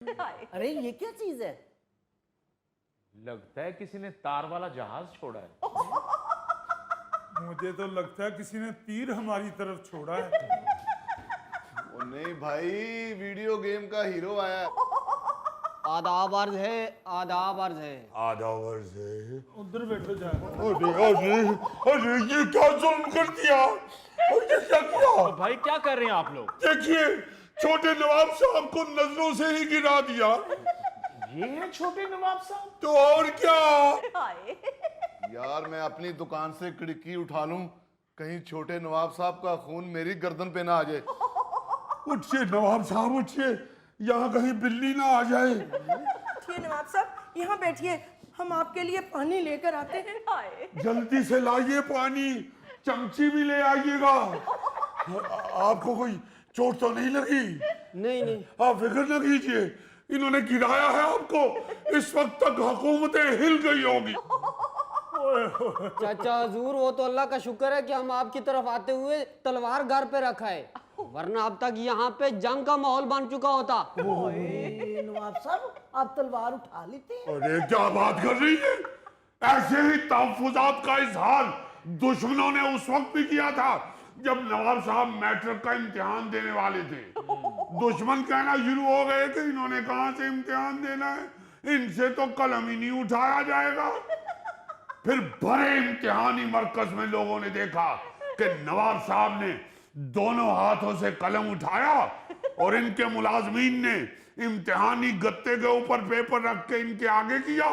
अरे ये क्या चीज है? लगता है किसी ने तार वाला जहाज छोड़ा है। मुझे तो लगता है किसी ने तीर हमारी तरफ छोड़ा है। ओ नहीं भाई, वीडियो गेम का हीरो आया है। आदाब अर्ज है, आदाब अर्ज है। आधा वर्ष है। उधर बैठो जा। अरे ये क्या जुल्म कर दिया? और ये क्या किया? तो भाई क्या कर रहे हैं आप लोग? देखिए, छोटे नवाब साहब को नजरों से ही गिरा दिया। ये है छोटे नवाब साहब। तो और क्या? यार मैं अपनी दुकान से खिड़की उठा लूं, कहीं छोटे नवाब साहब का खून मेरी गर्दन पे ना आ जाए। उठिए नवाब साहब, उठिए, यहाँ कहीं बिल्ली ना आ जाए। उठिए नवाब साहब, यहाँ बैठिए, हम आपके लिए पानी लेकर आते हैं। जल्दी से लाइए पानी, चमची भी ले आइएगा। आपको कोई चोट तो नहीं लगी? नहीं नहीं, आप फिक्र न कीजिए, इन्होंने गिराया है आपको। इस वक्त तक हुकूमतें हिल गई होगी। चाचा हजूर, वो तो अल्लाह का शुक्र है कि हम आपकी तरफ आते हुए तलवार घर पे रखा है, वरना अब तक यहाँ पे जंग का माहौल बन चुका होता। नवाब साहब, आप तलवार उठा लेते हैं? अरे क्या बात कर रही है? ऐसे ही तहफुजात का इजहार दुश्मनों ने उस वक्त भी किया था जब नवाब साहब मैट्रिक का इम्तिहान देने वाले थे। दुश्मन कहना शुरू हो गए कि इन्होंने कहां से इम्तिहान देना है, इनसे तो कलम ही नहीं उठाया जाएगा। फिर बड़े इम्तिहानी मरकज में लोगों ने देखा कि नवाब साहब ने दोनों हाथों से कलम उठाया और इनके मुलाजमीन ने इम्तिहानी गत्ते के ऊपर पेपर रख के इनके आगे किया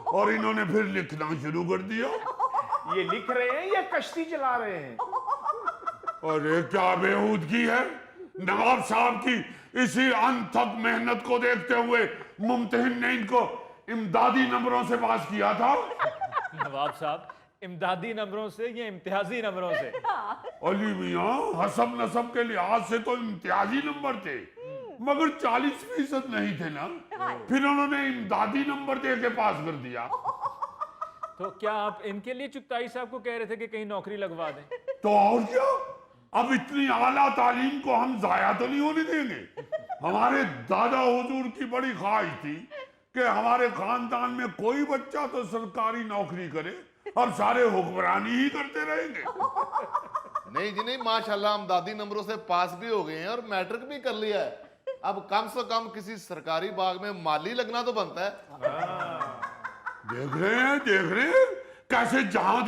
और इन्होंने फिर लिखना शुरू कर दिया। ये लिख रहे हैं या कश्ती चला रहे हैं? अरे क्या बेहूदगी है। नवाब साहब की इसी अनथक मेहनत को देखते हुए मुमतहिन ने इनको इमदादी नंबरों से पास किया था। नवाब साहब, इमदादी नंबरों से या इम्तियाजी नंबरों से? अली मियां, हसब नसब के लिहाज से तो इम्तियाजी नंबर थे, मगर 40% नहीं थे ना। फिर उन्होंने इमदादी नंबर दे के पास कर दिया। तो क्या आप इनके लिए चुगताई साहब को कह रहे थे कि कहीं नौकरी लगवा दें? तो और क्या, अब इतनी आला तालीम को हम जाया तो नहीं होने देंगे। हमारे दादा हुजूर की बड़ी ख्वाहिश थी कि हमारे खानदान में कोई बच्चा तो सरकारी नौकरी करे और सारे हुक्मरानी ही करते रहेंगे। नहीं जी नहीं, माशाल्लाह हम दादी नंबरों से पास भी हो गए हैं और मैट्रिक भी कर लिया है। अब कम से कम किसी सरकारी बाग में माली लगना तो बनता है। देख रहे हैं कैसे जहां